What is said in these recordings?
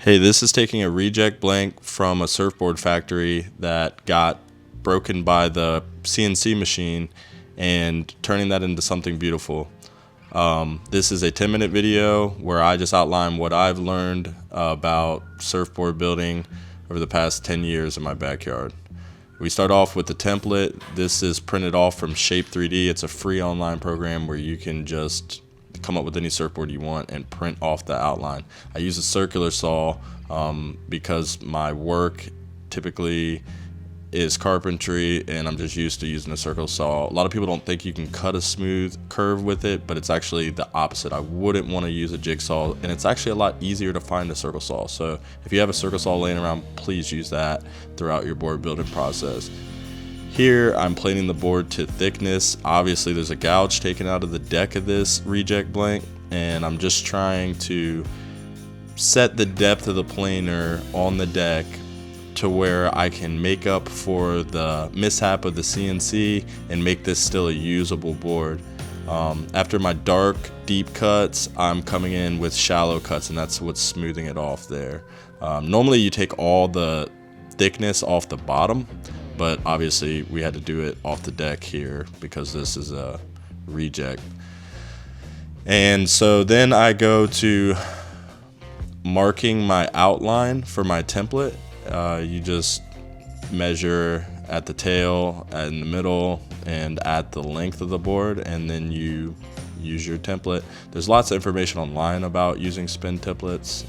Hey, this is taking a reject blank from a surfboard factory that got broken by the CNC machine and turning that into something beautiful. This is a 10-minute video where I just outline what I've learned about surfboard building over the past 10 years in my backyard. We start off with the template. This is printed off from Shape 3D. It's a free online program where you can just come up with any surfboard you want and print off the outline. I use a circular saw because my work typically is carpentry and I'm just used to using a circle saw. A lot of people don't think you can cut a smooth curve with it, but it's actually the opposite. I wouldn't want to use a jigsaw, and it's actually a lot easier to find a circle saw. So if you have a circle saw laying around, please use that throughout your board building process. Here I'm planing the board to thickness. Obviously there's a gouge taken out of the deck of this reject blank, and I'm just trying to set the depth of the planer on the deck to where I can make up for the mishap of the CNC and make this still a usable board. After my dark, deep cuts, I'm coming in with shallow cuts, and that's what's smoothing it off there. Normally you take all the thickness off the bottom, but obviously we had to do it off the deck here because this is a reject. And so then I go to marking my outline for my template. You just measure at the tail, in the middle, and at the length of the board, and then you use your template. There's lots of information online about using spin templates,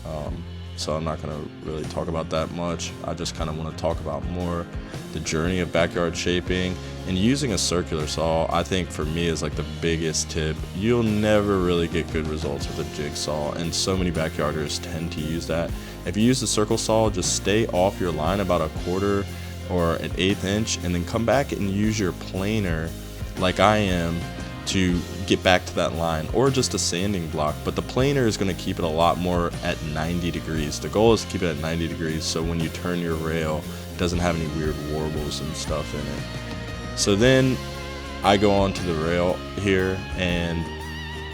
so I'm not going to really talk about that much. I just kind of want to talk about more the journey of backyard shaping. And using a circular saw, I think for me, is like the biggest tip. You'll never really get good results with a jigsaw, and so many backyarders tend to use that. If you use the circle saw, just stay off your line about a quarter or an eighth inch, and then come back and use your planer like I am to get back to that line, or just a sanding block. But the planer is going to keep it a lot more at 90 degrees. The goal is to keep it at 90 degrees so when you turn your rail, it doesn't have any weird warbles and stuff in it. So then I go on to the rail here, and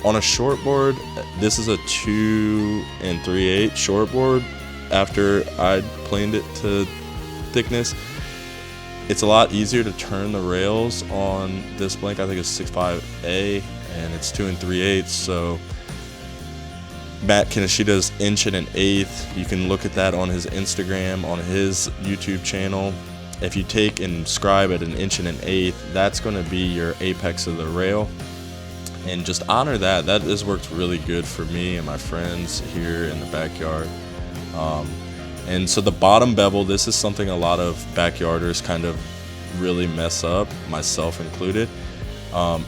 on a shortboard, this is a 2 3/8 shortboard. After I planed it to thickness, it's a lot easier to turn the rails on this blank. I think it's 6.5A, and it's 2 3/8. So Matt Kaneshita's 1.1 inch. You can look at that on his Instagram, on his YouTube channel. If you take and scribe at 1.1 inch, that's going to be your apex of the rail. And just honor that. That has worked really good for me and my friends here in the backyard. And so the bottom bevel, this is something a lot of backyarders kind of really mess up, myself included.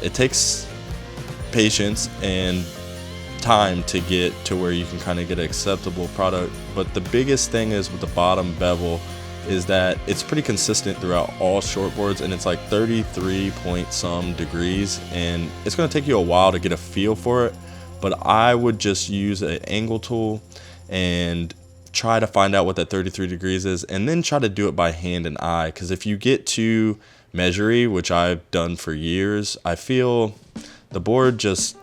It takes patience and time to get to where you can kind of get an acceptable product. But the biggest thing is with the bottom bevel is that it's pretty consistent throughout all shortboards, and it's like 33 point some degrees, and it's going to take you a while to get a feel for it. But I would just use an angle tool and try to find out what that 33 degrees is, and then try to do it by hand and eye. Because if you get too measury, which I've done for years, I feel the board just,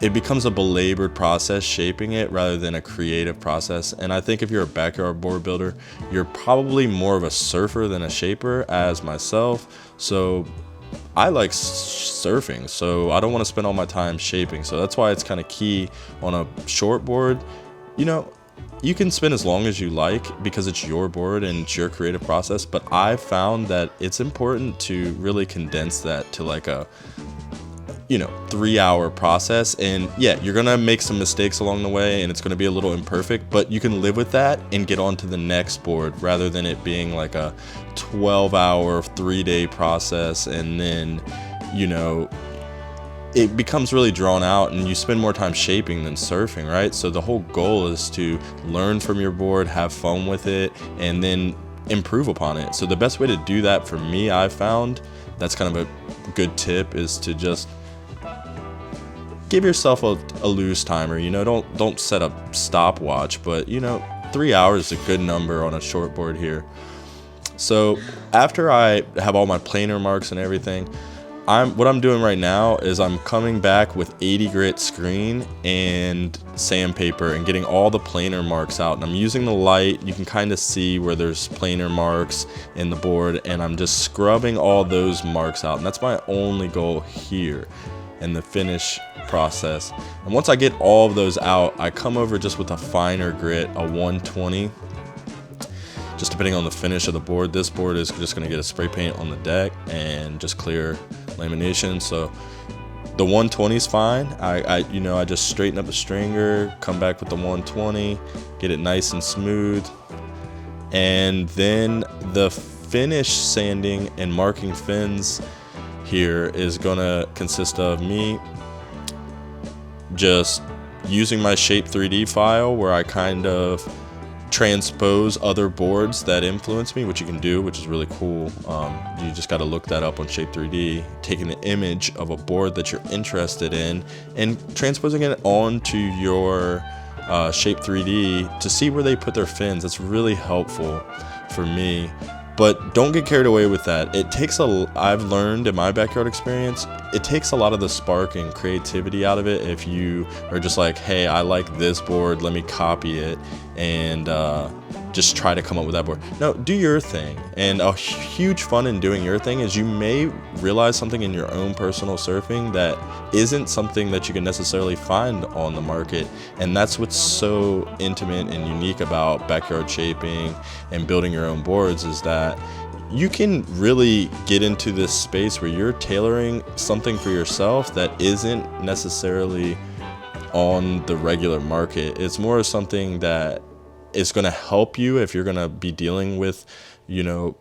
it becomes a belabored process shaping it rather than a creative process. And I think if you're a backyard board builder, you're probably more of a surfer than a shaper, as myself. So I like surfing, so I don't want to spend all my time shaping. So that's why it's kind of key on a short board. You know, you can spend as long as you like because it's your board and it's your creative process, but I found that it's important to really condense that to like a 3-hour process. And yeah, you're gonna make some mistakes along the way and it's gonna be a little imperfect, but you can live with that and get on to the next board rather than it being like a 12-hour 3-day process, and then it becomes really drawn out and you spend more time shaping than surfing, right? So the whole goal is to learn from your board, have fun with it, and then improve upon it. So the best way to do that for me, I've found, that's kind of a good tip, is to just give yourself a loose timer. Don't set a stopwatch, but 3 hours is a good number on a shortboard here. So after I have all my planer marks and everything, what I'm doing right now is I'm coming back with 80 grit screen and sandpaper and getting all the planer marks out. And I'm using the light. You can kind of see where there's planer marks in the board, and I'm just scrubbing all those marks out. And that's my only goal here in the finish process. And once I get all of those out, I come over just with a finer grit, a 120. Just depending on the finish of the board. This board is just going to get a spray paint on the deck and just clear lamination. So the 120 is fine. I just straighten up the stringer, come back with the 120, get it nice and smooth. And then the finish sanding and marking fins here is going to consist of me just using my Shape 3D file, where I kind of transpose other boards that influence me, which you can do, which is really cool. You just got to look that up on Shape 3D, taking the image of a board that you're interested in and transposing it onto your Shape 3D to see where they put their fins. That's really helpful for me. But don't get carried away with that. I've learned in my backyard experience, it takes a lot of the spark and creativity out of it if you are just like, hey, I like this board, let me copy it and just try to come up with that board. No, do your thing. And a huge fun in doing your thing is you may realize something in your own personal surfing that isn't something that you can necessarily find on the market. And that's what's so intimate and unique about backyard shaping and building your own boards, is that you can really get into this space where you're tailoring something for yourself that isn't necessarily on the regular market. It's more of something that is going to help you if you're going to be dealing with,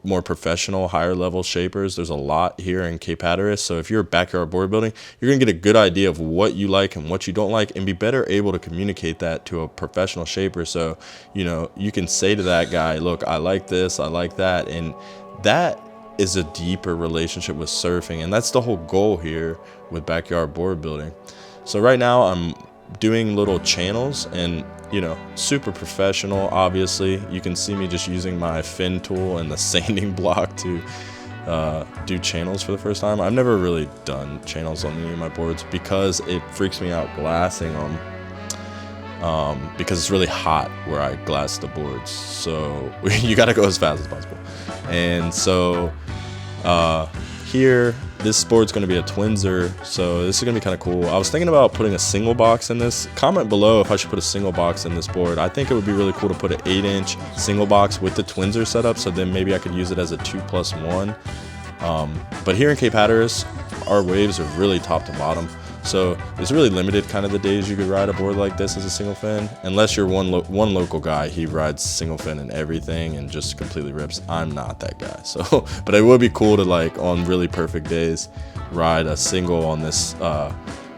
more professional, higher level shapers. There's a lot here in Cape Hatteras. So if you're backyard board building, you're going to get a good idea of what you like and what you don't like, and be better able to communicate that to a professional shaper. So, you can say to that guy, look, I like this, I like that. And that is a deeper relationship with surfing. And that's the whole goal here with backyard board building. So right now I'm doing little channels and, super professional. Obviously, you can see me just using my fin tool and the sanding block to do channels for the first time. I've never really done channels on any of my boards because it freaks me out glassing them. Because it's really hot where I glass the boards, so you got to go as fast as possible. And so here, this board's going to be a twinser, so this is going to be kind of cool. I was thinking about putting a single box in this. Comment below if I should put a single box in this board. I think it would be really cool to put an 8-inch single box with the twinser setup, so then maybe I could use it as a 2+1. But here in Cape Hatteras, our waves are really top to bottom. So it's really limited kind of the days you could ride a board like this as a single fin, unless you're one local guy. He rides single fin and everything and just completely rips. I'm not that guy. So, but it would be cool to, like, on really perfect days, ride a single on this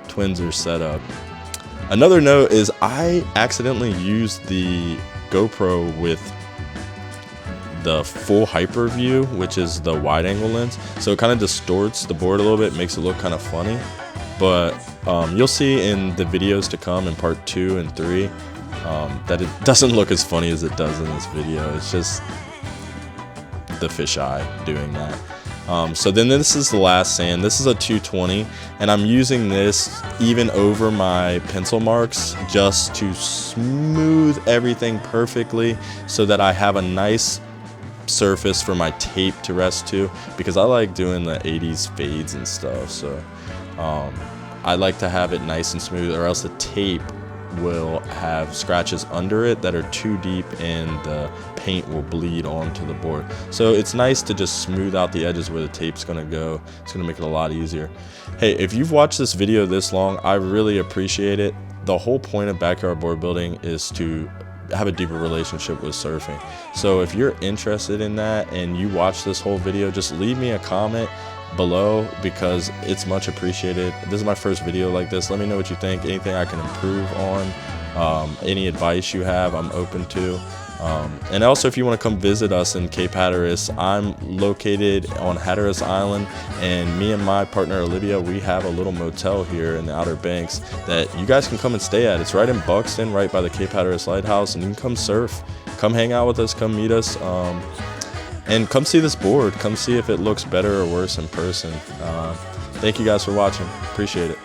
twinser setup. Another note is I accidentally used the GoPro with the full hyper view, which is the wide angle lens. So it kind of distorts the board a little bit, makes it look kind of funny. But you'll see in the videos to come in part 2 and 3 that it doesn't look as funny as it does in this video. It's just the fisheye doing that. So then this is the last sand. This is a 220, and I'm using this even over my pencil marks just to smooth everything perfectly so that I have a nice surface for my tape to rest to, because I like doing the 80s fades and stuff. So I like to have it nice and smooth, or else the tape will have scratches under it that are too deep and the paint will bleed onto the board. So it's nice to just smooth out the edges where the tape's gonna go. It's gonna make it a lot easier. Hey, if you've watched this video this long, I really appreciate it. The whole point of backyard board building is to have a deeper relationship with surfing. So if you're interested in that and you watch this whole video, just leave me a comment below, because it's much appreciated. This is my first video like this. Let me know what you think, anything I can improve on, any advice you have, I'm open to. And also, if you want to come visit us in Cape Hatteras, I'm located on Hatteras Island, and me and my partner Olivia, we have a little motel here in the Outer Banks that you guys can come and stay at. It's right in Buxton, right by the Cape Hatteras Lighthouse, and you can come surf, come hang out with us, come meet us. And come see this board. Come see if it looks better or worse in person. Thank you guys for watching. Appreciate it.